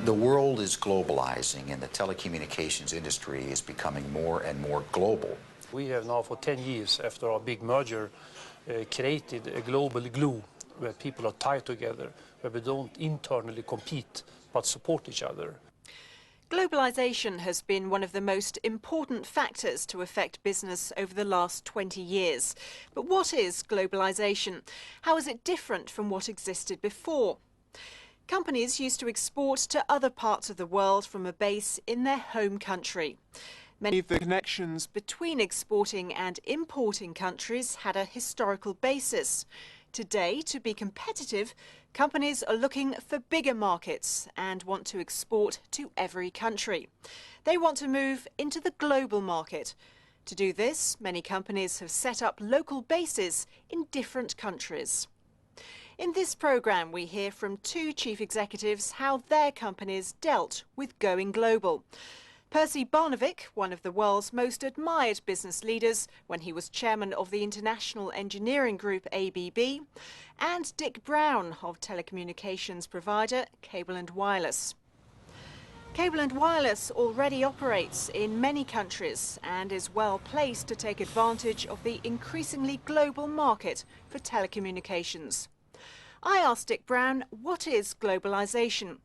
The world is globalizing and the telecommunications industry is becoming more and more global. We have now for 10 years after our big merger created a global glue where people are tied together, where we don't internally compete but support each other. Globalization has been one of the most important factors to affect business over the last 20 years. But what is globalization? How is it different from what existed before? Companies used to export to other parts of the world from a base in their home country. Many of the connections between exporting and importing countries had a historical basis. Today, to be competitive, companies are looking for bigger markets and want to export to every country. They want to move into the global market. To do this, many companies have set up local bases in different countries. In this programme, we hear from two chief executives how their companies dealt with going global. Percy Barnevik, one of the world's most admired business leaders when he was chairman of the international engineering group ABB, and Dick Brown of telecommunications provider Cable & Wireless. Cable & Wireless already operates in many countries and is well placed to take advantage of the increasingly global market for telecommunications. I asked Dick Brown, what is globalization?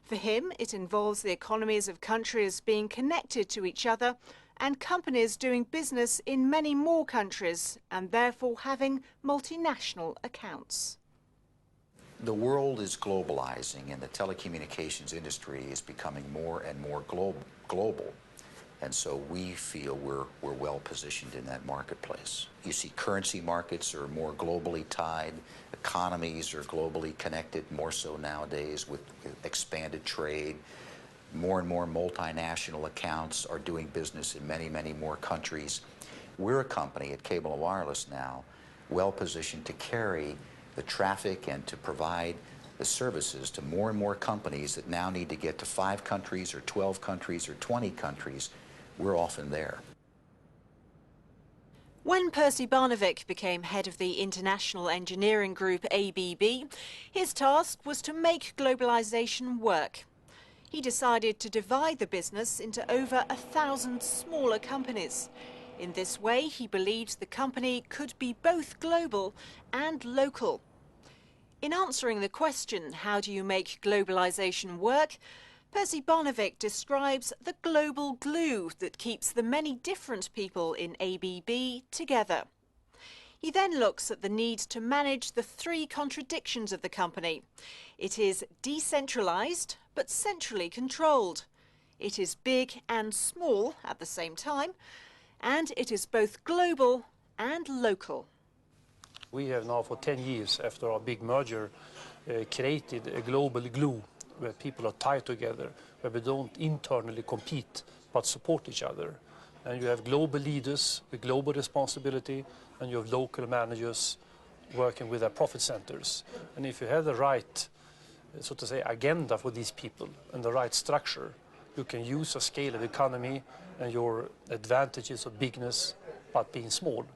For him, it involves the economies of countries being connected to each other and companies doing business in many more countries and therefore having multinational accounts. The world is globalizing and the telecommunications industry is becoming more and more global. And so we feel we're well positioned in that marketplace. You see currency markets are more globally tied. Economies are globally connected, more so nowadays with expanded trade. More and more multinational accounts are doing business in many, many more countries. We're a company at Cable & Wireless now well positioned to carry the traffic and to provide the services to more and more companies that now need to get to 5 countries or 12 countries or 20 countries. We're often there. When Percy Barnevik became head of the international engineering group ABB, his task was to make globalization work. He decided to divide the business into over 1,000 smaller companies. In this way, he believed the company could be both global and local. In answering the question, how do you make globalization work, Percy Barnevik describes the global glue that keeps the many different people in ABB together. He then looks at the need to manage the 3 contradictions of the company. It is decentralized but centrally controlled. It is big and small at the same time, and it is both global and local. We have now for 10 years after our big merger created a global glue where people are tied together, where we don't internally compete but support each other. And you have global leaders with global responsibility, and you have local managers working with their profit centers. And if you have the right, so to say, agenda for these people and the right structure, you can use a scale of economy and your advantages of bigness but being small.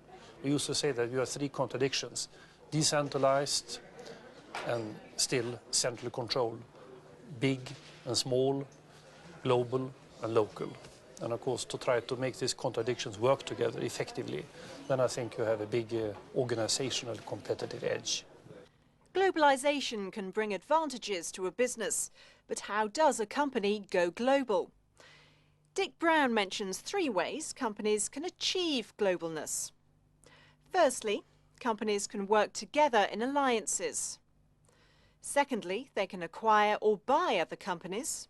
We used to say that you have 3 contradictions: decentralized and still centrally controlled, big and small, global and local. And of course, to try to make these contradictions work together effectively, then I think you have a big organizational competitive edge. Globalization can bring advantages to a business, but how does a company go global? Dick Brown mentions 3 ways companies can achieve globalness. Firstly, companies can work together in alliances. Secondly, they can acquire or buy other companies.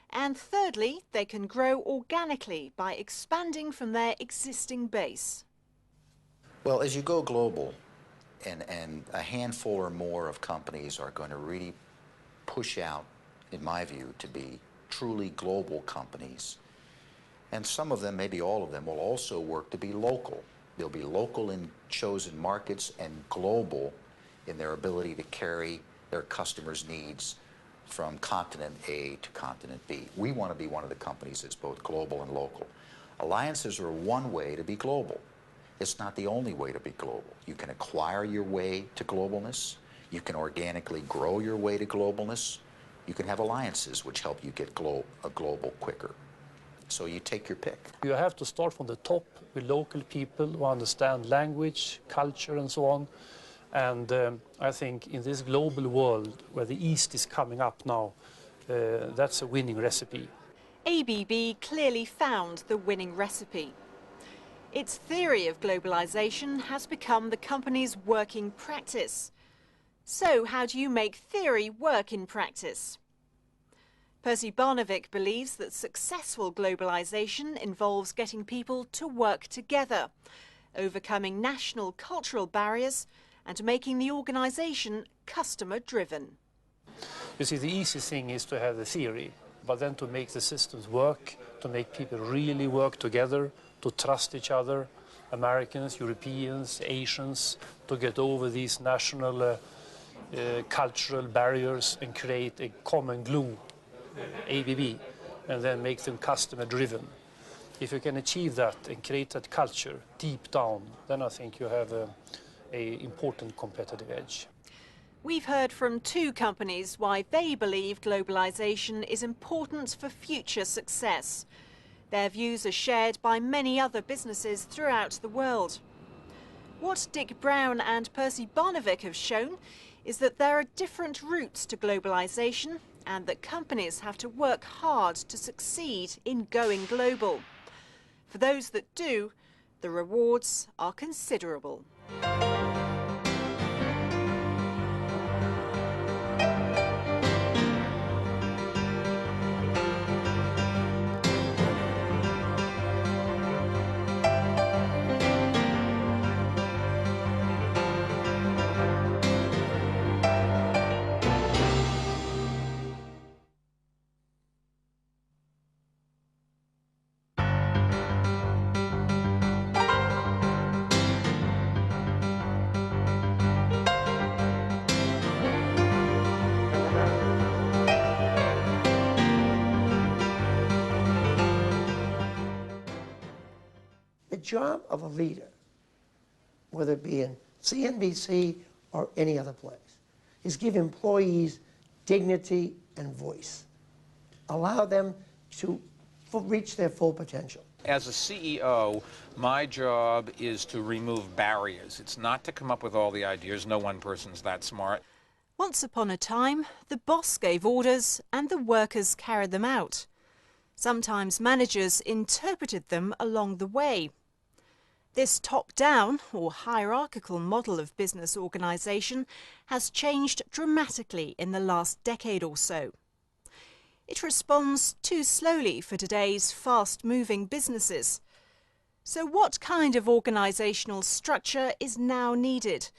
And thirdly, they can grow organically by expanding from their existing base. Well, as you go global, and a handful or more of companies are going to really push out, in my view, to be truly global companies. And some of them, maybe all of them, will also work to be local. They'll be local in chosen markets and global in their ability to carry their customers' needs from continent A to continent B. We want to be one of the companies that's both global and local. Alliances are one way to be global. It's not the only way to be global. You can acquire your way to globalness. You can organically grow your way to globalness, You can have alliances which help you get global quicker. So you take your pick. You have to start from the top with local people who understand language, culture and so on. And I think in this global world where the East is coming up now, that's a winning recipe. ABB clearly found the winning recipe. Its theory of globalization has become the company's working practice. So how do you make theory work in practice? Percy Barnevik believes that successful globalization involves getting people to work together, overcoming national cultural barriers and making the organization customer-driven. You see, the easy thing is to have the theory, but then to make the systems work, to make people really work together, to trust each other, Americans, Europeans, Asians, to get over these national cultural barriers and create a common glue, ABB, and then make them customer-driven. If you can achieve that and create that culture deep down, then I think you have an important competitive edge. We've heard from two companies why they believe globalization is important for future success. Their views are shared by many other businesses throughout the world. What Dick Brown and Percy Barnevik have shown is that there are different routes to globalization and that companies have to work hard to succeed in going global. For those that do, the rewards are considerable. The job of a leader, whether it be in CNBC or any other place, is give employees dignity and voice. Allow them to reach their full potential. As a CEO, my job is to remove barriers. It's not to come up with all the ideas. No one person's that smart. Once upon a time, the boss gave orders and the workers carried them out. Sometimes managers interpreted them along the way. This top-down or hierarchical model of business organisation has changed dramatically in the last decade or so. It responds too slowly for today's fast-moving businesses. So what kind of organisational structure is now needed?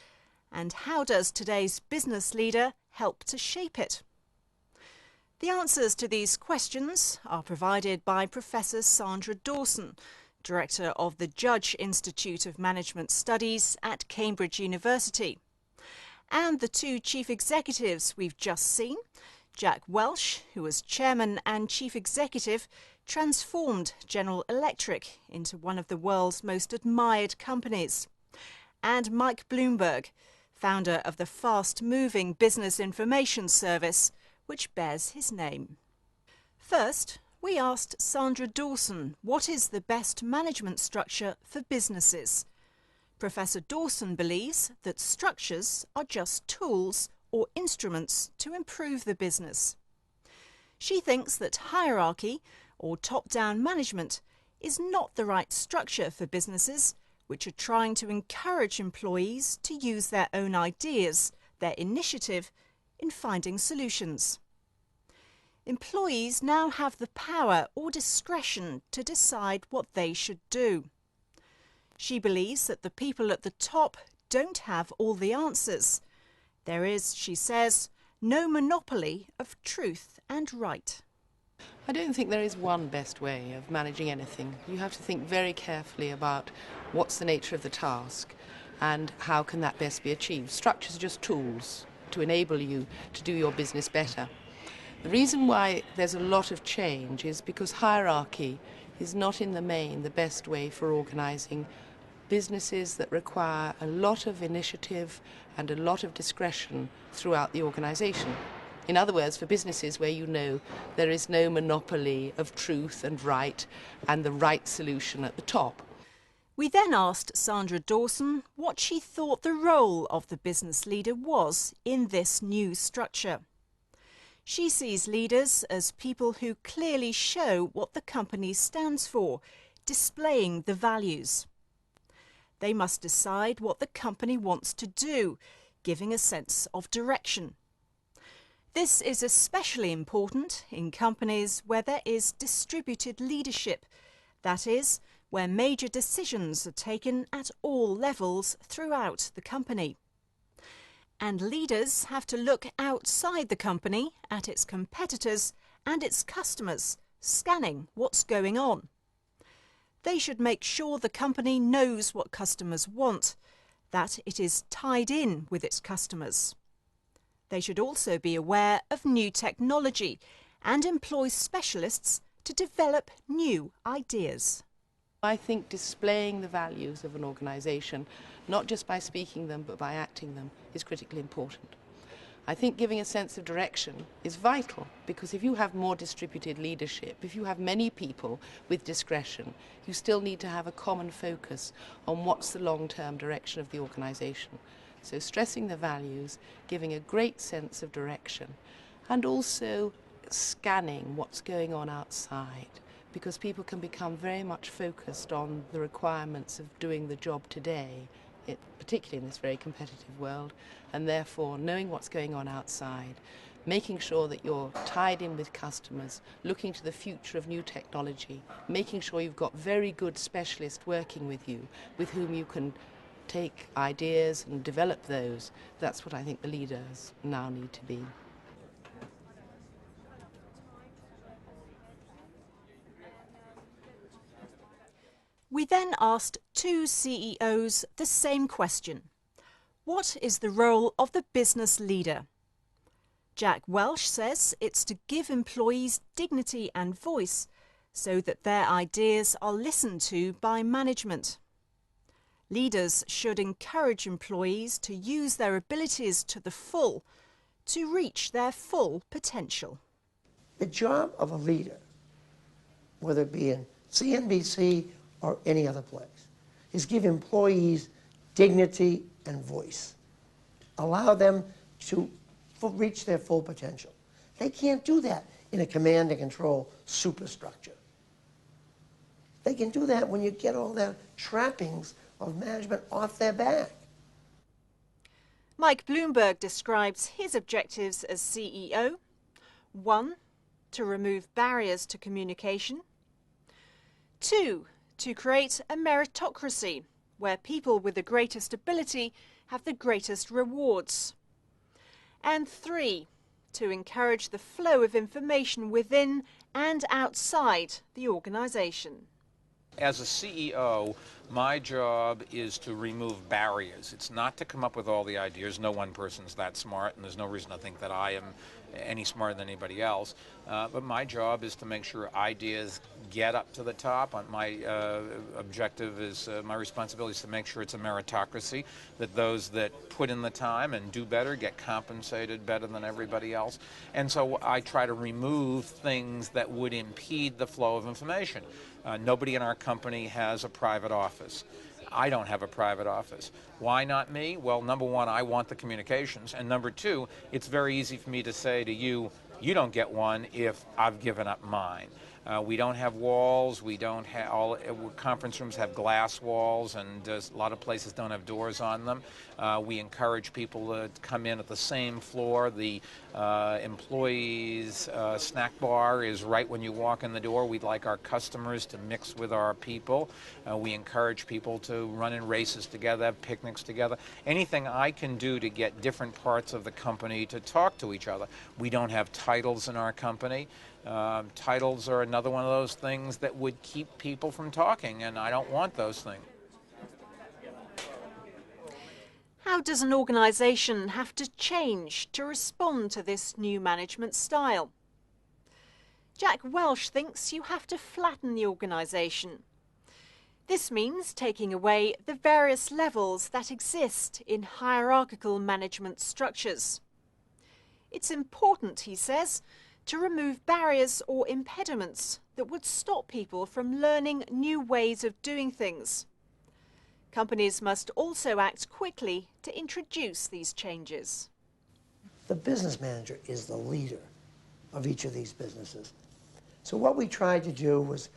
And how does today's business leader help to shape it? The answers to these questions are provided by Professor Sandra Dawson, Director of the Judge Institute of Management Studies at Cambridge University. And the two chief executives we've just seen, Jack Welch, who was Chairman and Chief Executive, transformed General Electric into one of the world's most admired companies, and Mike Bloomberg, founder of the fast-moving business information service, which bears his name. First, we asked Sandra Dawson what is the best management structure for businesses. Professor Dawson believes that structures are just tools or instruments to improve the business. She thinks that hierarchy or top-down management is not the right structure for businesses which are trying to encourage employees to use their own ideas, their initiative, in finding solutions. Employees now have the power or discretion to decide what they should do. She believes that the people at the top don't have all the answers. There is, she says, no monopoly of truth and right. I don't think there is one best way of managing anything. You have to think very carefully about what's the nature of the task and how can that best be achieved. Structures are just tools to enable you to do your business better. The reason why there's a lot of change is because hierarchy is not in the main the best way for organising businesses that require a lot of initiative and a lot of discretion throughout the organisation. In other words, for businesses where you know there is no monopoly of truth and the right solution at the top. We then asked Sandra Dawson what she thought the role of the business leader was in this new structure. She sees leaders as people who clearly show what the company stands for, displaying the values. They must decide what the company wants to do, giving a sense of direction. This is especially important in companies where there is distributed leadership, that is, where major decisions are taken at all levels throughout the company. And leaders have to look outside the company at its competitors and its customers, scanning what's going on. They should make sure the company knows what customers want, that it is tied in with its customers. They should also be aware of new technology and employ specialists to develop new ideas. I think displaying the values of an organisation, not just by speaking them but by acting them, is critically important. I think giving a sense of direction is vital, because if you have more distributed leadership, if you have many people with discretion, you still need to have a common focus on what's the long-term direction of the organisation. So stressing the values, giving a great sense of direction, and also scanning what's going on outside, because people can become very much focused on the requirements of doing the job today, particularly in this very competitive world, and therefore knowing what's going on outside, making sure that you're tied in with customers, looking to the future of new technology, making sure you've got very good specialists working with you, with whom you can take ideas and develop those. That's what I think the leaders now need to be. We then asked two CEOs the same question. What is the role of the business leader? Jack Welch says it's to give employees dignity and voice so that their ideas are listened to by management. Leaders should encourage employees to use their abilities to the full, to reach their full potential. The job of a leader, whether it be in CNBC or any other place, is give employees dignity and voice. Allow them to reach their full potential. They can't do that in a command and control superstructure. They can do that when you get all their trappings of management off their back. Mike Bloomberg describes his objectives as CEO. 1, to remove barriers to communication. 2, to create a meritocracy where people with the greatest ability have the greatest rewards. And 3, to encourage the flow of information within and outside the organisation. As a CEO, my job is to remove barriers. It's not to come up with all the ideas. No one person's that smart, and there's no reason to think that I am any smarter than anybody else. But my job is to make sure ideas get up to the top. My objective is, my responsibility is to make sure it's a meritocracy, that those that put in the time and do better get compensated better than everybody else. And so I try to remove things that would impede the flow of information. Nobody in our company has a private office. I don't have a private office. Why not me? Well, number one, I want the communications. And number two, it's very easy for me to say to you, you don't get one if I've given up mine. We don't have walls. We don't have conference rooms have glass walls, and a lot of places don't have doors on them. We encourage people to come in at the same floor. The employees' snack bar is right when you walk in the door. We'd like our customers to mix with our people. We encourage people to run in races together, have picnics together. Anything I can do to get different parts of the company to talk to each other. We don't have titles in our company. Titles are another one of those things that would keep people from talking, and I don't want those things. How does an organisation have to change to respond to this new management style? Jack Welch thinks you have to flatten the organisation. This means taking away the various levels that exist in hierarchical management structures. It's important, he says, to remove barriers or impediments that would stop people from learning new ways of doing things. Companies must also act quickly to introduce these changes. The business manager is the leader of each of these businesses. So what we tried to do was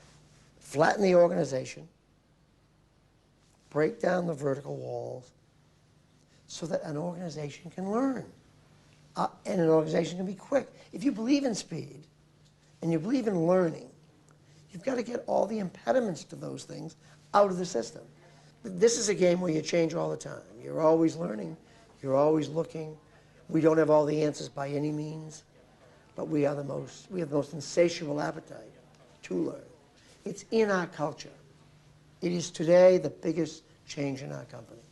flatten the organization, break down the vertical walls, so that an organization can learn. And an organization can be quick. If you believe in speed and you believe in learning, you've got to get all the impediments to those things out of the system. This is a game where you change all the time. You're always learning. You're always looking. We don't have all the answers by any means, but we have the most insatiable appetite to learn. It's in our culture. It is today the biggest change in our company.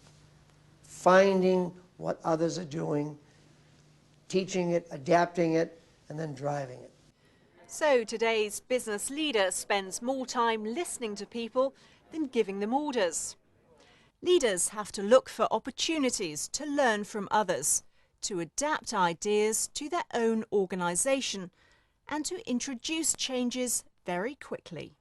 Finding what others are doing, teaching it, adapting it, and then driving it. So today's business leader spends more time listening to people than giving them orders. Leaders have to look for opportunities to learn from others, to adapt ideas to their own organisation, and to introduce changes very quickly.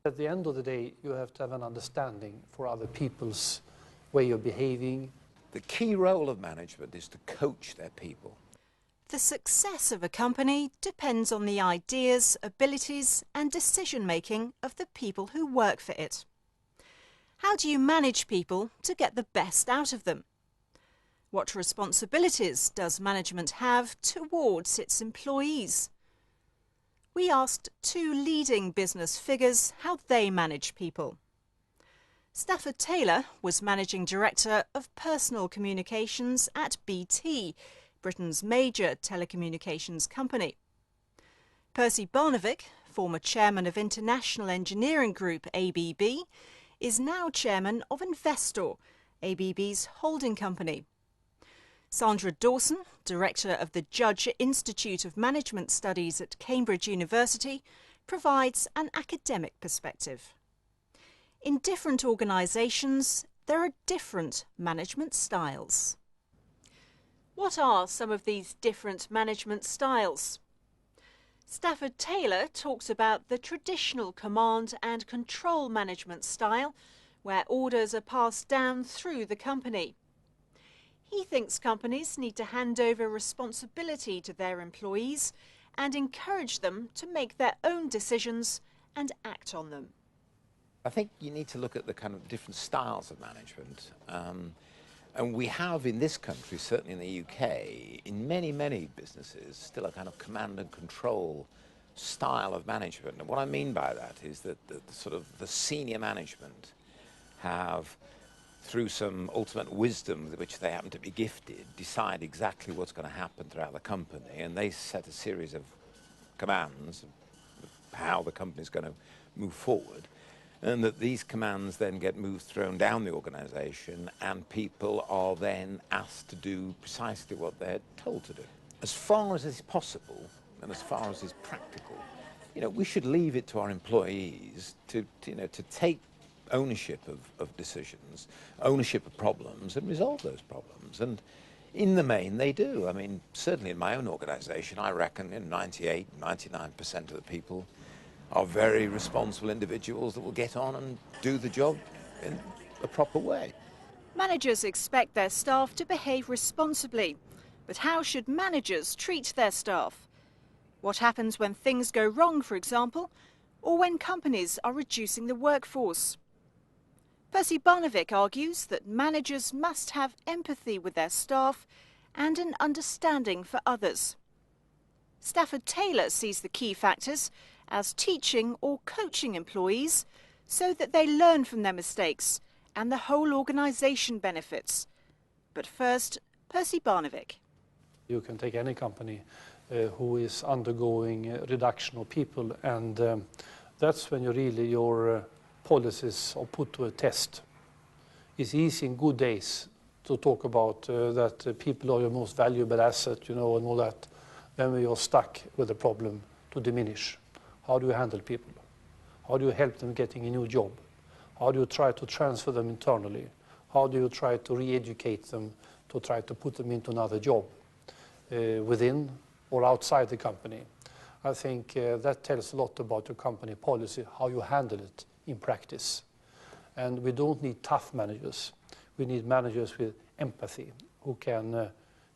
At the end of the day, you have to have an understanding for other people's way of behaving. The key role of management is to coach their people. The success of a company depends on the ideas, abilities and decision-making of the people who work for it. How do you manage people to get the best out of them? What responsibilities does management have towards its employees? We asked two leading business figures how they manage people. Stafford Taylor was Managing Director of Personal Communications at BT, Britain's major telecommunications company. Percy Barnevik, former chairman of International Engineering Group ABB, is now chairman of Investor, ABB's holding company. Sandra Dawson, director of the Judge Institute of Management Studies at Cambridge University, provides an academic perspective. In different organisations, there are different management styles. What are some of these different management styles? Stafford Taylor talks about the traditional command and control management style, where orders are passed down through the company. He thinks companies need to hand over responsibility to their employees and encourage them to make their own decisions and act on them. I think you need to look at the kind of different styles of management. And we have in this country, certainly in the UK, in many, many businesses, still a kind of command and control style of management. And what I mean by that is that the senior management have, through some ultimate wisdom with which they happen to be gifted, decide exactly what's going to happen throughout the company, and they set a series of commands of how the company's going to move forward, and that these commands then get thrown down the organization, and people are then asked to do precisely what they're told to do. As far as is possible, and as far as is practical, we should leave it to our employees to take ownership of decisions, ownership of problems, and resolve those problems. And in the main, they do. I mean, certainly in my own organization, I reckon 98, 99% of the people are very responsible individuals that will get on and do the job in a proper way. Managers expect their staff to behave responsibly, but how should managers treat their staff? What happens when things go wrong, for example, or when companies are reducing the workforce? Percy Barnevik argues that managers must have empathy with their staff and an understanding for others. Stafford Taylor sees the key factors as teaching or coaching employees so that they learn from their mistakes and the whole organisation benefits. But first, Percy Barnevik. You can take any company who is undergoing reduction of people, and that's when your policies are put to a test. It's easy in good days to talk about that people are your most valuable asset, and all that. Then we are stuck with a problem to diminish. How do you handle people? How do you help them getting a new job? How do you try to transfer them internally? How do you try to re-educate them to try to put them into another job within or outside the company? I think that tells a lot about your company policy, how you handle it in practice. And we don't need tough managers. We need managers with empathy who can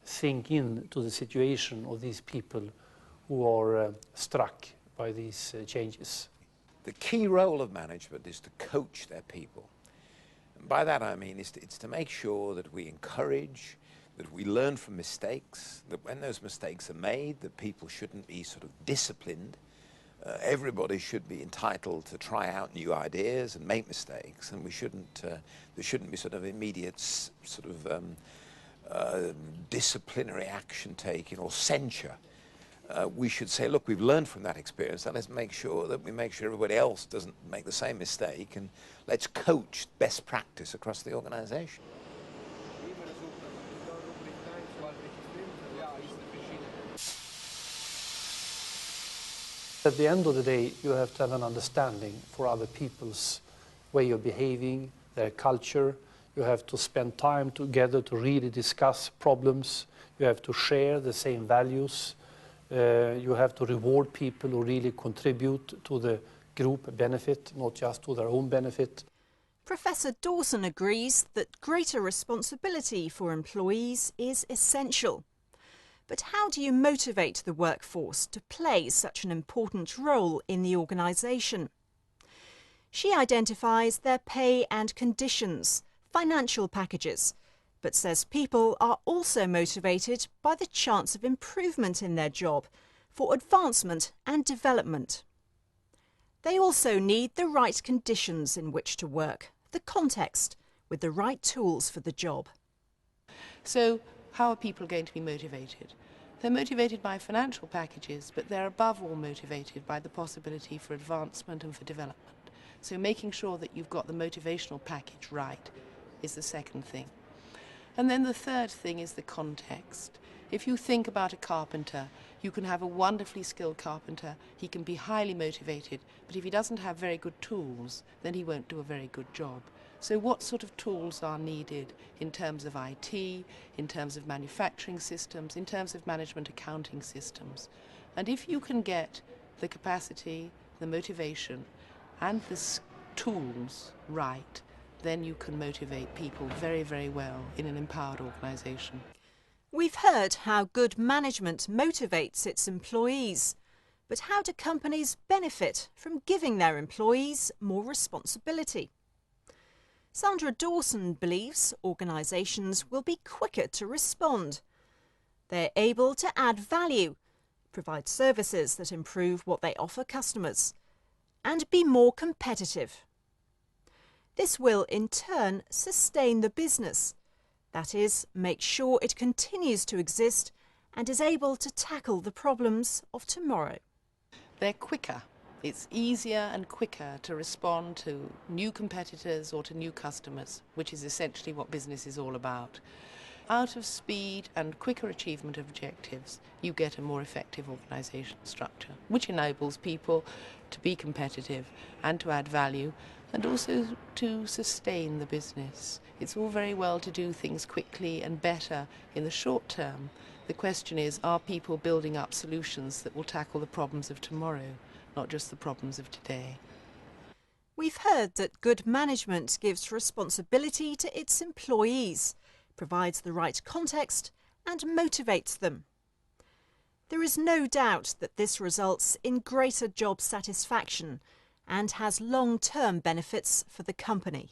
think into the situation of these people who are struck by these changes. The key role of management is to coach their people. And by that I mean it's to make sure that we encourage, that we learn from mistakes, that when those mistakes are made, that people shouldn't be sort of disciplined. Everybody should be entitled to try out new ideas and make mistakes, and there shouldn't be sort of immediate sort of disciplinary action taken or censure. We should say, look, we've learned from that experience, and let's make sure that everybody else doesn't make the same mistake, and let's coach best practice across the organization. At the end of the day, you have to have an understanding for other people's way of behaving, their culture. You have to spend time together to really discuss problems. You have to share the same values. You have to reward people who really contribute to the group benefit, not just to their own benefit. Professor Dawson agrees that greater responsibility for employees is essential. But how do you motivate the workforce to play such an important role in the organisation? She identifies their pay and conditions, financial packages, but says people are also motivated by the chance of improvement in their job, for advancement and development. They also need the right conditions in which to work, the context, with the right tools for the job. So how are people going to be motivated? They're motivated by financial packages, but they're above all motivated by the possibility for advancement and for development. So making sure that you've got the motivational package right is the second thing. And then the third thing is the context. If you think about a carpenter, you can have a wonderfully skilled carpenter, he can be highly motivated, but if he doesn't have very good tools, then he won't do a very good job. So what sort of tools are needed in terms of IT, in terms of manufacturing systems, in terms of management accounting systems? And if you can get the capacity, the motivation, and the tools right, then you can motivate people very, very well in an empowered organisation. We've heard how good management motivates its employees. But how do companies benefit from giving their employees more responsibility? Sandra Dawson believes organisations will be quicker to respond. They're able to add value, provide services that improve what they offer customers, and be more competitive. This will, in turn, sustain the business. That is, make sure it continues to exist and is able to tackle the problems of tomorrow. They're quicker. It's easier and quicker to respond to new competitors or to new customers, which is essentially what business is all about. Out of speed and quicker achievement of objectives, you get a more effective organisation structure, which enables people to be competitive and to add value and also to sustain the business. It's all very well to do things quickly and better in the short term. The question is, are people building up solutions that will tackle the problems of tomorrow, not just the problems of today? We've heard that good management gives responsibility to its employees, provides the right context and motivates them. There is no doubt that this results in greater job satisfaction and has long-term benefits for the company.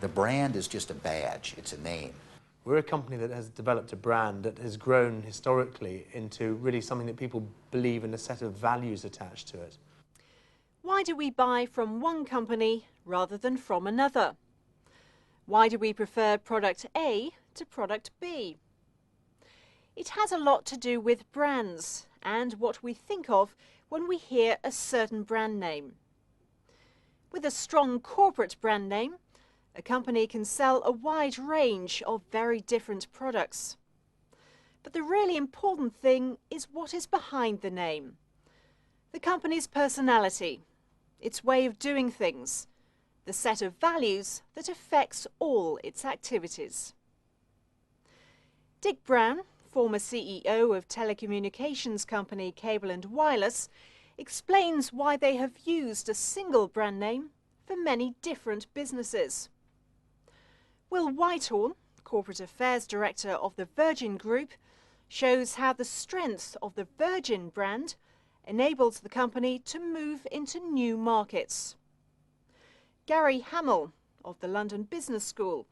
The brand is just a badge, it's a name. We're a company that has developed a brand that has grown historically into really something that people believe in, a set of values attached to it. Why do we buy from one company rather than from another? Why do we prefer product A to product B? It has a lot to do with brands and what we think of when we hear a certain brand name. With a strong corporate brand name, a company can sell a wide range of very different products. But the really important thing is what is behind the name. The company's personality, its way of doing things, the set of values that affects all its activities. Dick Brown, former CEO of telecommunications company Cable & Wireless, explains why they have used a single brand name for many different businesses. Will Whitehorn, Corporate Affairs Director of the Virgin Group, shows how the strength of the Virgin brand enables the company to move into new markets. Gary Hamel of the London Business School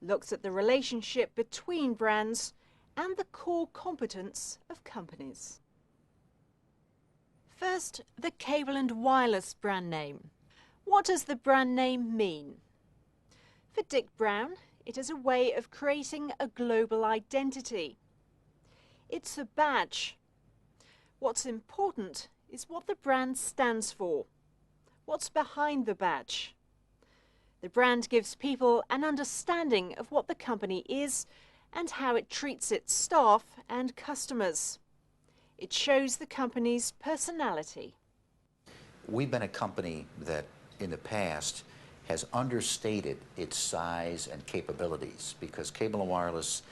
looks at the relationship between brands and the core competence of companies. First, the Cable & Wireless brand name. What does the brand name mean? For Dick Brown, it is a way of creating a global identity. It's a badge. What's important is what the brand stands for. What's behind the badge? The brand gives people an understanding of what the company is and how it treats its staff and customers. It shows the company's personality. We've been a company that in the past has understated its size and capabilities because Cable & Wireless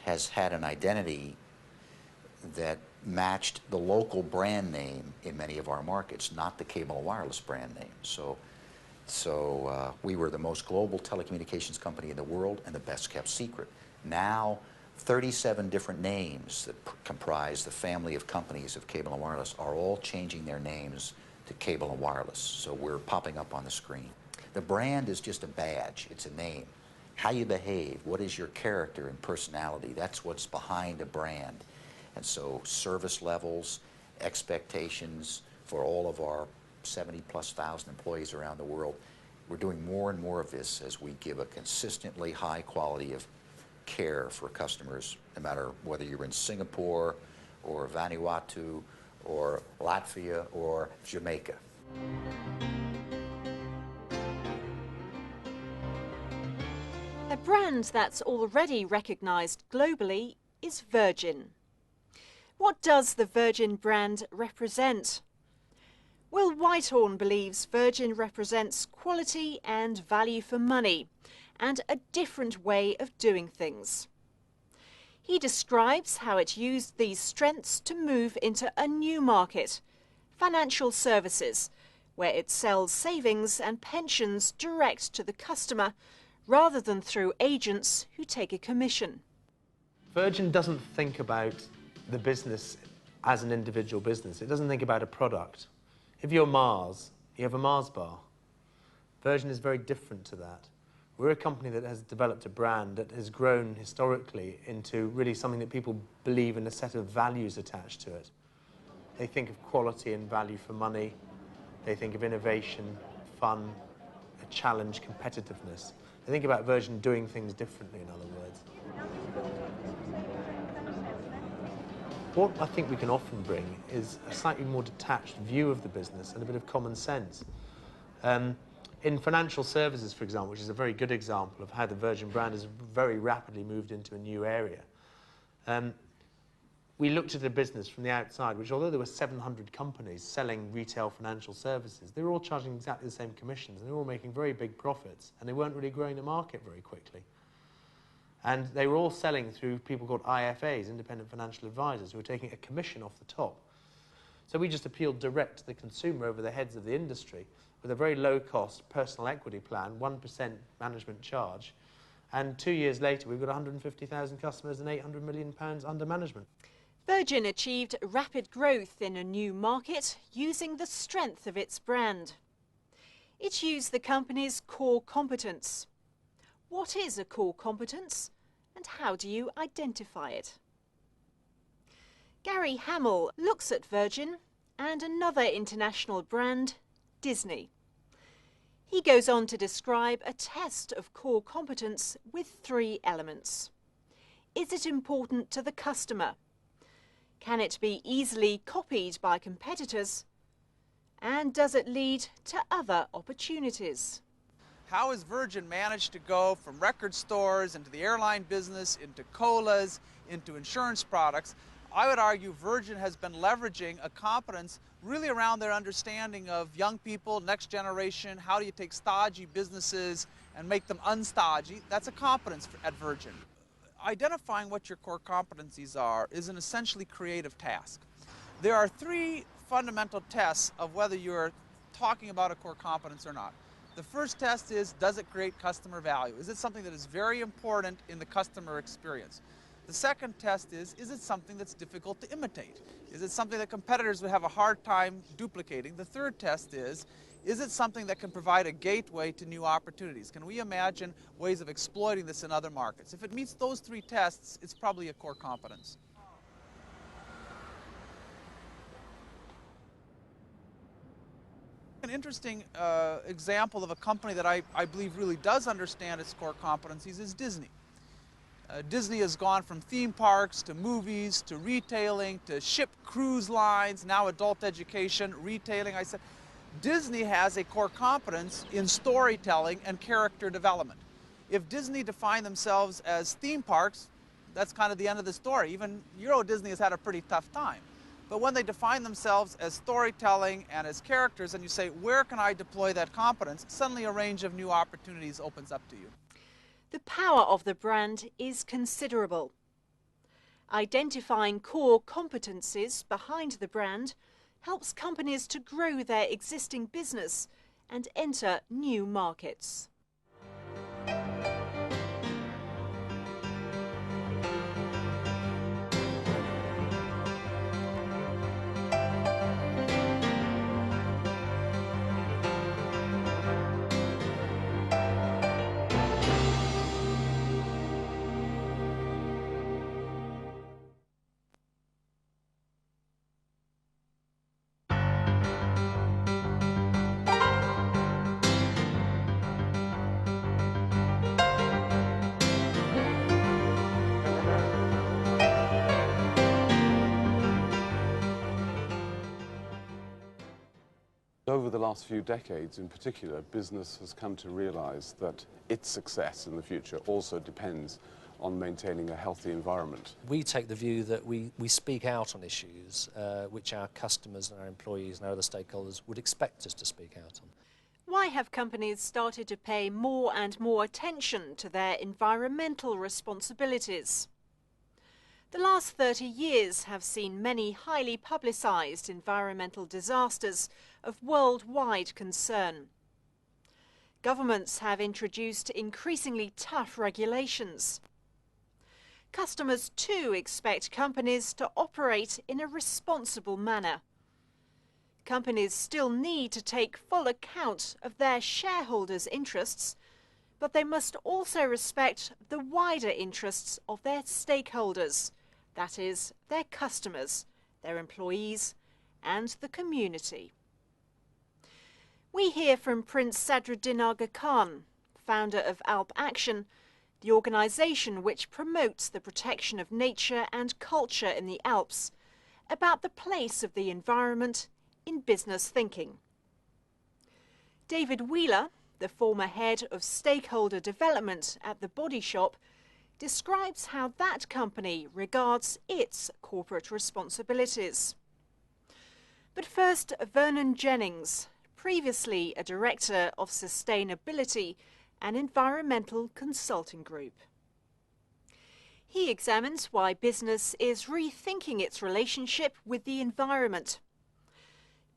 has had an identity that matched the local brand name in many of our markets, not the Cable & Wireless brand name. So we were the most global telecommunications company in the world and the best kept secret. Now, 37 different names that comprise the family of companies of Cable & Wireless are all changing their names to Cable & Wireless. So we're popping up on the screen. The brand is just a badge, it's a name. How you behave, what is your character and personality, that's what's behind a brand. And so service levels, expectations for all of our 70+ thousand employees around the world, we're doing more and more of this as we give a consistently high quality of care for customers, no matter whether you're in Singapore or Vanuatu or Latvia or Jamaica. A brand that's already recognised globally is Virgin. What does the Virgin brand represent? Will Whitehorn believes Virgin represents quality and value for money and a different way of doing things. He describes how it used these strengths to move into a new market, financial services, where it sells savings and pensions direct to the customer rather than through agents who take a commission. Virgin doesn't think about the business as an individual business. It doesn't think about a product. If you're Mars, you have a Mars bar. Virgin is very different to that. We're a company that has developed a brand that has grown historically into really something that people believe in, a set of values attached to it. They think of quality and value for money. They think of innovation, fun, a challenge, competitiveness. They think about Virgin doing things differently, in other words. What I think we can often bring is a slightly more detached view of the business and a bit of common sense. In financial services, for example, which is a very good example of how the Virgin brand has very rapidly moved into a new area, we looked at a business from the outside, which although there were 700 companies selling retail financial services, they were all charging exactly the same commissions, and they were all making very big profits, and they weren't really growing the market very quickly. And they were all selling through people called IFAs, independent financial advisors, who were taking a commission off the top. So we just appealed direct to the consumer over the heads of the industry with a very low-cost personal equity plan, 1% management charge, and 2 years later we've got 150,000 customers and £800 million under management. Virgin achieved rapid growth in a new market using the strength of its brand. It used the company's core competence. What is a core competence and how do you identify it? Gary Hamel looks at Virgin and another international brand, Disney. He goes on to describe a test of core competence with 3 elements. Is it important to the customer? Can it be easily copied by competitors? And does it lead to other opportunities? How has Virgin managed to go from record stores into the airline business, into colas, into insurance products? I would argue Virgin has been leveraging a competence really around their understanding of young people, next generation. How do you take stodgy businesses and make them unstodgy? That's a competence at Virgin. Identifying what your core competencies are is an essentially creative task. There are 3 fundamental tests of whether you're talking about a core competence or not. The first test is, does it create customer value? Is it something that is very important in the customer experience? The second test is it something that's difficult to imitate? Is it something that competitors would have a hard time duplicating? The third test is it something that can provide a gateway to new opportunities? Can we imagine ways of exploiting this in other markets? If it meets those 3 tests, it's probably a core competence. An interesting example of a company that I believe really does understand its core competencies is Disney. Disney has gone from theme parks to movies to retailing to ship cruise lines, now adult education, retailing. I said, Disney has a core competence in storytelling and character development. If Disney defined themselves as theme parks, that's kind of the end of the story. Even Euro Disney has had a pretty tough time. But when they define themselves as storytelling and as characters, and you say, where can I deploy that competence? Suddenly a range of new opportunities opens up to you. The power of the brand is considerable. Identifying core competencies behind the brand helps companies to grow their existing business and enter new markets. Over the last few decades in particular, business has come to realize that its success in the future also depends on maintaining a healthy environment. We take the view that we speak out on issues which our customers and our employees and our other stakeholders would expect us to speak out on. Why have companies started to pay more and more attention to their environmental responsibilities? The last 30 years have seen many highly publicised environmental disasters of worldwide concern. Governments have introduced increasingly tough regulations. Customers too expect companies to operate in a responsible manner. Companies still need to take full account of their shareholders' interests, but they must also respect the wider interests of their stakeholders, that is, their customers, their employees, and the community. We hear from Prince Sadruddin Aga Khan, founder of Alp Action, the organisation which promotes the protection of nature and culture in the Alps, about the place of the environment in business thinking. David Wheeler, the former head of stakeholder development at The Body Shop, describes how that company regards its corporate responsibilities. But first, Vernon Jennings, previously a director of sustainability and environmental consulting group. He examines why business is rethinking its relationship with the environment.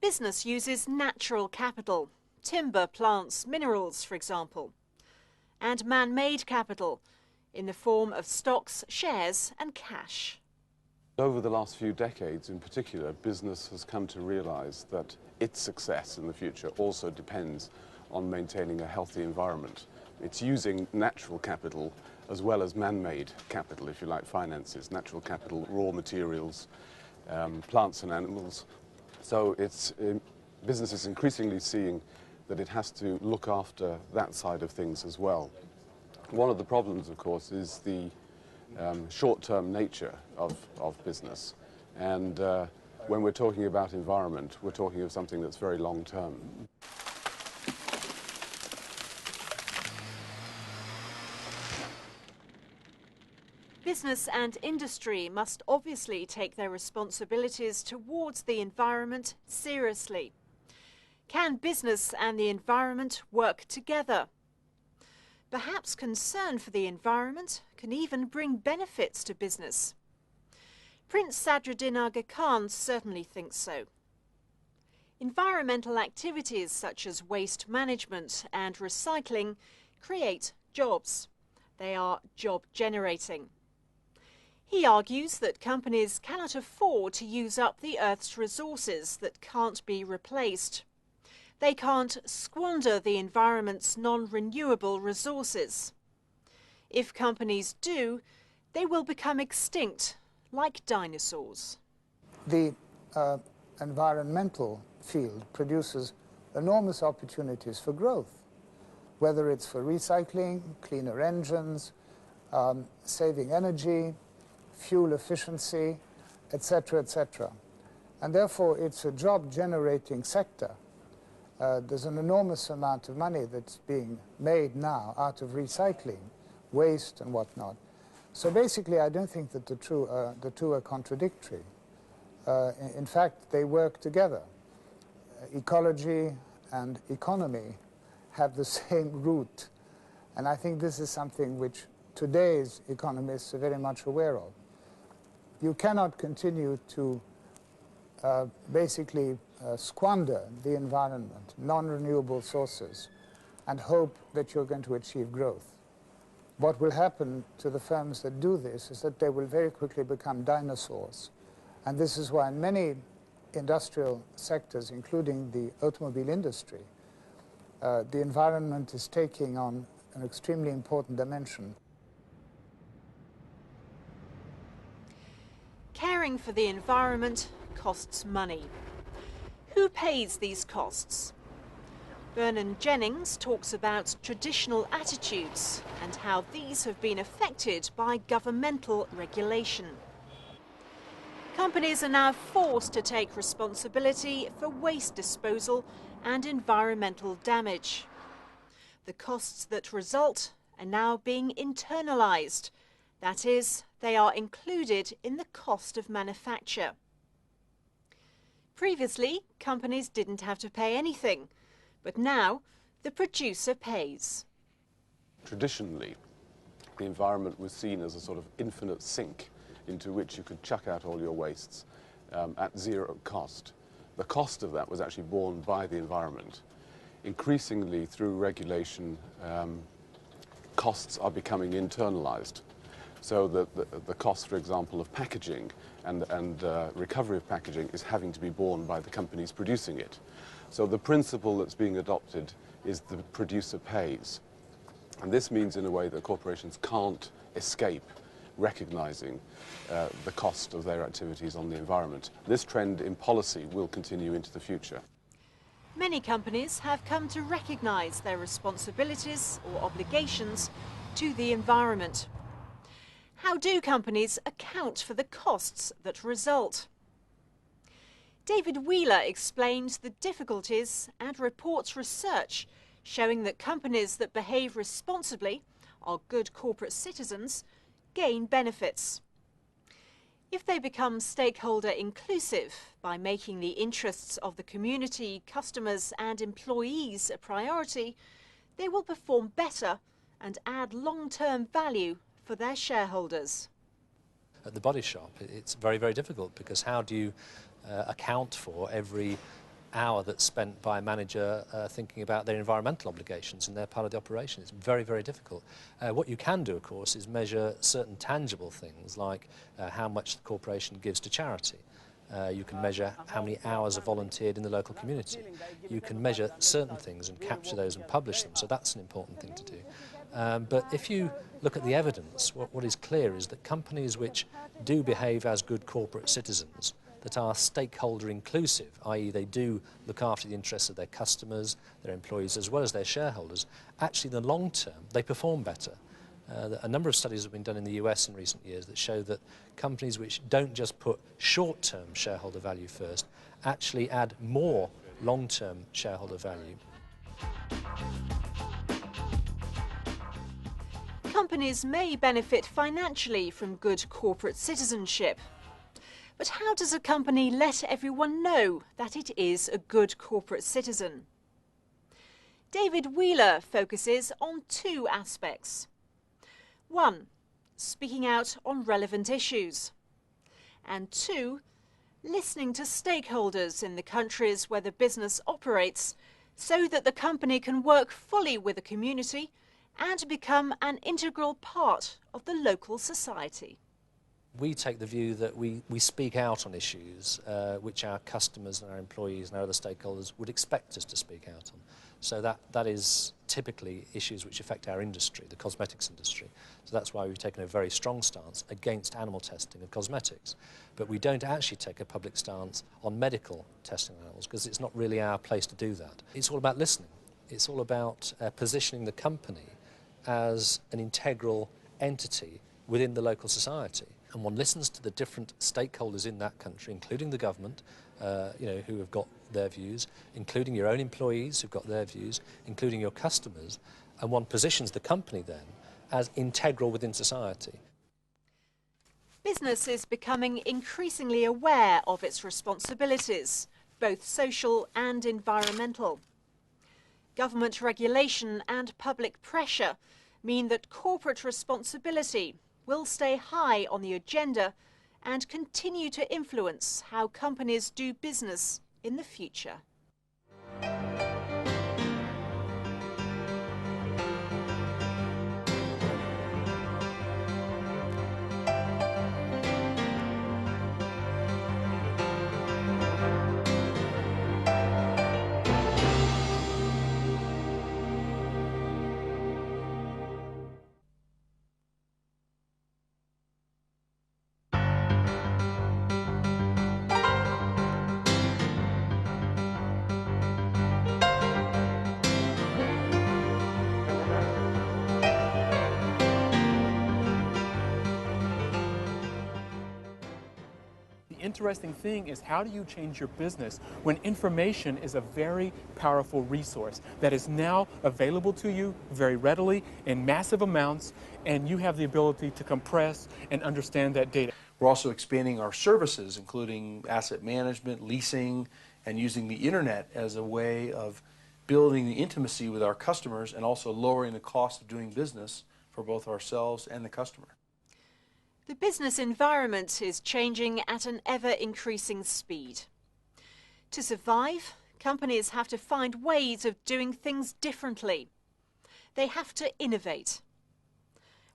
Business uses natural capital, timber, plants, minerals, for example, and man-made capital in the form of stocks, shares and cash. Over the last few decades in particular, business has come to realize that its success in the future also depends on maintaining a healthy environment. It's using natural capital as well as man-made capital, if you like, finances, natural capital, raw materials, plants and animals. So it's business is increasingly seeing that it has to look after that side of things as well. One of the problems, of course, is the short-term nature of business. And when we're talking about environment, we're talking of something that's very long-term. Business and industry must obviously take their responsibilities towards the environment seriously. Can business and the environment work together? Perhaps concern for the environment can even bring benefits to business. Prince Sadruddin Aga Khan certainly thinks so. Environmental activities such as waste management and recycling create jobs. They are job generating. He argues that companies cannot afford to use up the Earth's resources that can't be replaced. They can't squander the environment's non-renewable resources. If companies do, they will become extinct, like dinosaurs. The environmental field produces enormous opportunities for growth, whether it's for recycling, cleaner engines, saving energy, fuel efficiency, etc., etc. And therefore, it's a job-generating sector. There's an enormous amount of money that's being made now out of recycling, waste and whatnot. So basically, I don't think that the two are contradictory. In fact, they work together. Ecology and economy have the same root. And I think this is something which today's economists are very much aware of. You cannot continue to basically squander the environment, non-renewable sources, and hope that you're going to achieve growth. What will happen to the firms that do this is that they will very quickly become dinosaurs. And this is why in many industrial sectors, including the automobile industry, the environment is taking on an extremely important dimension. Caring for the environment costs money. Who pays these costs? Vernon Jennings talks about traditional attitudes and how these have been affected by governmental regulation. Companies are now forced to take responsibility for waste disposal and environmental damage. The costs that result are now being internalised. That is, they are included in the cost of manufacture. Previously, companies didn't have to pay anything, but now the producer pays. Traditionally, the environment was seen as a sort of infinite sink into which you could chuck out all your wastes at zero cost. The cost of that was actually borne by the environment. Increasingly, through regulation, costs are becoming internalized. So the cost, for example, of packaging and recovery of packaging is having to be borne by the companies producing it. So the principle that's being adopted is the producer pays. And this means, in a way, that corporations can't escape recognizing the cost of their activities on the environment. This trend in policy will continue into the future. Many companies have come to recognize their responsibilities or obligations to the environment. How do companies account for the costs that result? David Wheeler explains the difficulties and reports research showing that companies that behave responsibly, are good corporate citizens, gain benefits. If they become stakeholder inclusive by making the interests of the community, customers and employees a priority, they will perform better and add long-term value for their shareholders. At the Body Shop, it's very, very difficult because how do you account for every hour that's spent by a manager thinking about their environmental obligations and their part of the operation? It's very, very difficult. What you can do, of course, is measure certain tangible things like how much the corporation gives to charity. You can measure how many hours are volunteered in the local community. You can measure certain things and capture those and publish them, so that's an important thing to do. But if you look at the evidence, what is clear is that companies which do behave as good corporate citizens, that are stakeholder inclusive, i.e. they do look after the interests of their customers, their employees, as well as their shareholders, actually in the long term they perform better. A number of studies have been done in the US in recent years that show that companies which don't just put short-term shareholder value first actually add more long-term shareholder value. Companies may benefit financially from good corporate citizenship. But how does a company let everyone know that it is a good corporate citizen? David Wheeler focuses on two aspects. 1. Speaking out on relevant issues. And 2. Listening to stakeholders in the countries where the business operates so that the company can work fully with the community and become an integral part of the local society. We take the view that we speak out on issues which our customers and our employees and our other stakeholders would expect us to speak out on. So that is typically issues which affect our industry, the cosmetics industry. So that's why we've taken a very strong stance against animal testing of cosmetics. But we don't actually take a public stance on medical testing of animals because it's not really our place to do that. It's all about listening. It's all about positioning the company as an integral entity within the local society. And one listens to the different stakeholders in that country, including the government, who have got their views, including your own employees who've got their views, including your customers, and one positions the company then as integral within society. Business is becoming increasingly aware of its responsibilities, both social and environmental. Government regulation and public pressure mean that corporate responsibility will stay high on the agenda and continue to influence how companies do business in the future. The interesting thing is, how do you change your business when information is a very powerful resource that is now available to you very readily in massive amounts, and you have the ability to compress and understand that data. We're also expanding our services, including asset management, leasing, and using the internet as a way of building the intimacy with our customers and also lowering the cost of doing business for both ourselves and the customer. The business environment is changing at an ever-increasing speed. To survive, companies have to find ways of doing things differently. They have to innovate.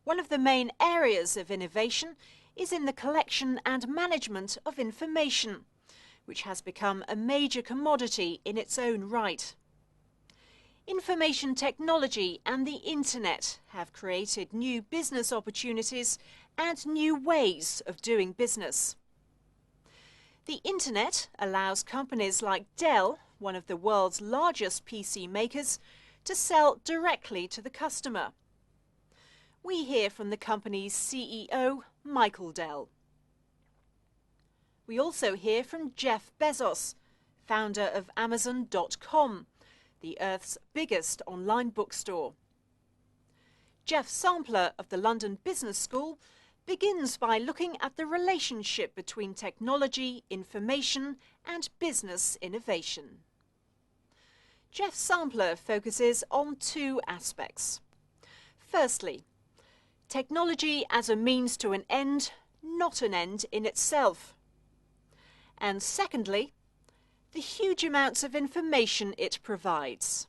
One of the main areas of innovation is in the collection and management of information, which has become a major commodity in its own right. Information technology and the internet have created new business opportunities and new ways of doing business. The internet allows companies like Dell, one of the world's largest PC makers, to sell directly to the customer. We hear from the company's CEO, Michael Dell. We also hear from Jeff Bezos, founder of Amazon.com, the Earth's biggest online bookstore. Jeff Sampler of the London Business School begins by looking at the relationship between technology, information, and business innovation. Jeff Sampler focuses on two aspects. Firstly, technology as a means to an end, not an end in itself. And secondly, the huge amounts of information it provides.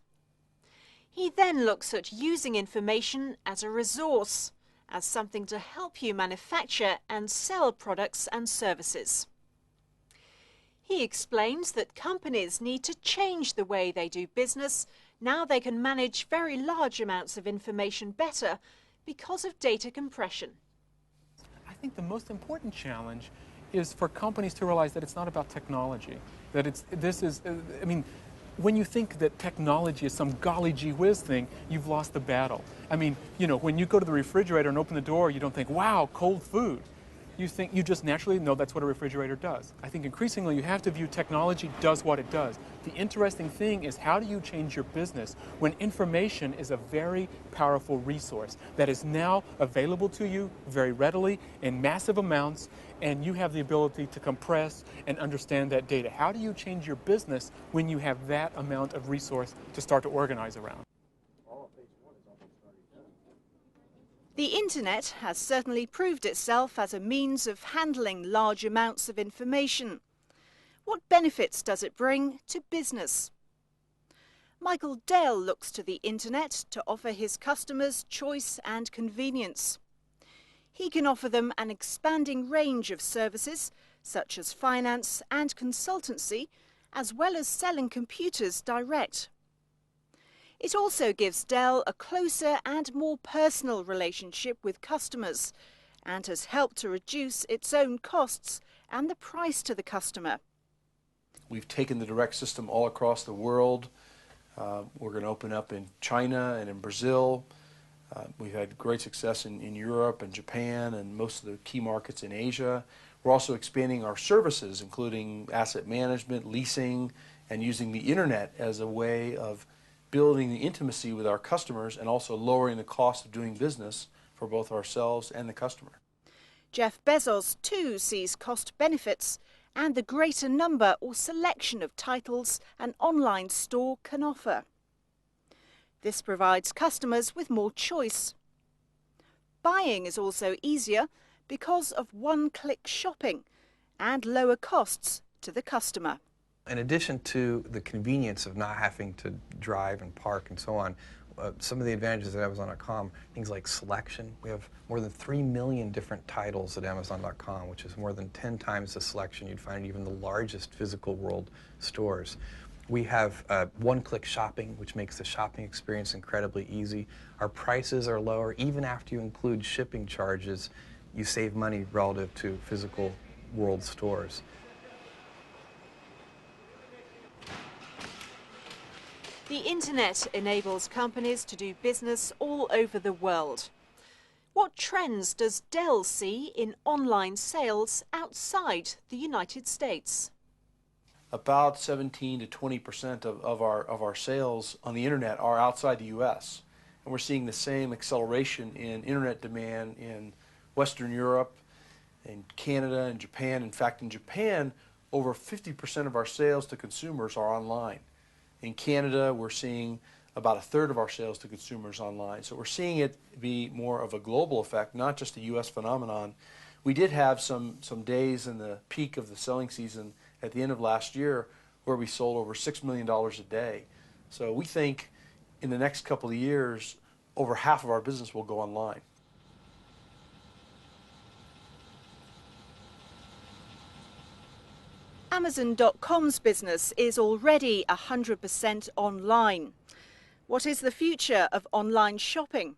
He then looks at using information as a resource, as something to help you manufacture and sell products and services. He explains that companies need to change the way they do business. Now they can manage very large amounts of information better because of data compression. I think the most important challenge is for companies to realize that it's not about technology. That I mean, when you think that technology is some golly gee whiz thing, you've lost the battle. I mean, you know, when you go to the refrigerator and open the door, you don't think, wow, cold food. You just naturally know that's what a refrigerator does. I think increasingly you have to view technology does what it does. The interesting thing is, how do you change your business when information is a very powerful resource that is now available to you very readily in massive amounts, and you have the ability to compress and understand that data? How do you change your business when you have that amount of resource to start to organize around? The internet has certainly proved itself as a means of handling large amounts of information. What benefits does it bring to business? Michael Dale looks to the internet to offer his customers choice and convenience. He can offer them an expanding range of services, such as finance and consultancy, as well as selling computers direct. It also gives Dell a closer and more personal relationship with customers, and has helped to reduce its own costs and the price to the customer. We've taken the direct system all across the world. We're going to open up in China and in Brazil. We've had great success in Europe and Japan and most of the key markets in Asia. We're also expanding our services, including asset management, leasing, and using the internet as a way of building the intimacy with our customers and also lowering the cost of doing business for both ourselves and the customer. Jeff Bezos too sees cost benefits and the greater number or selection of titles an online store can offer. This provides customers with more choice. Buying is also easier because of one-click shopping and lower costs to the customer. In addition to the convenience of not having to drive and park and so on, some of the advantages at Amazon.com, things like selection. We have more than 3 million different titles at Amazon.com, which is more than 10 times the selection you'd find in even the largest physical world stores. We have one-click shopping, which makes the shopping experience incredibly easy. Our prices are lower. Even after you include shipping charges, you save money relative to physical world stores. The internet enables companies to do business all over the world. What trends does Dell see in online sales outside the United States? About 17 to 20% of our sales on the internet are outside the U.S. And we're seeing the same acceleration in internet demand in Western Europe, in Canada, and Japan. In fact, in Japan, over 50% of our sales to consumers are online. In Canada, we're seeing about a third of our sales to consumers online. So we're seeing it be more of a global effect, not just a U.S. phenomenon. We did have some days in the peak of the selling season at the end of last year where we sold over $6 million a day. So we think in the next couple of years, over half of our business will go online. Amazon.com's business is already 100% online. What is the future of online shopping?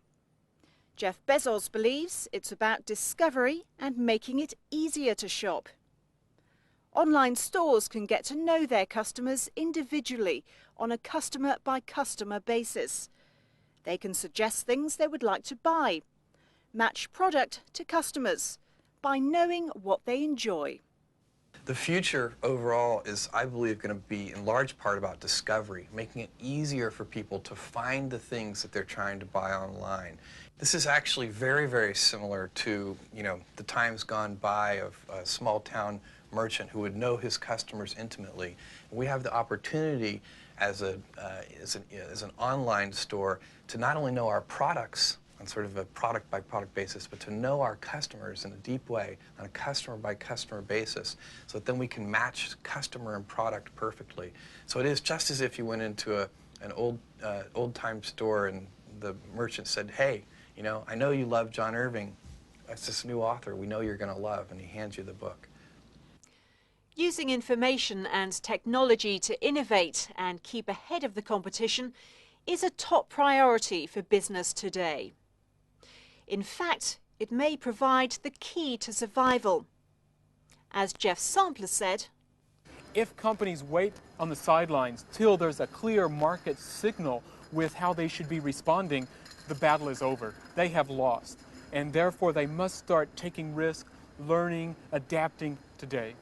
Jeff Bezos believes it's about discovery and making it easier to shop. Online stores can get to know their customers individually on a customer-by-customer basis. They can suggest things they would like to buy, match product to customers by knowing what they enjoy. The future overall is, I believe, going to be in large part about discovery, making it easier for people to find the things that they're trying to buy online. This is actually very, very similar to, the times gone by of a small town merchant who would know his customers intimately. We have the opportunity as an online store to not only know our products on sort of a product-by-product basis, but to know our customers in a deep way on a customer-by-customer basis, so that then we can match customer and product perfectly. So it is just as if you went into an old-time store and the merchant said, hey, I know you love John Irving. That's this new author we know you're going to love, and he hands you the book. Using information and technology to innovate and keep ahead of the competition is a top priority for business today. In fact, it may provide the key to survival. As Jeff Sampler said, if companies wait on the sidelines till there's a clear market signal with how they should be responding, the battle is over. They have lost. And therefore, they must start taking risks, learning, adapting today.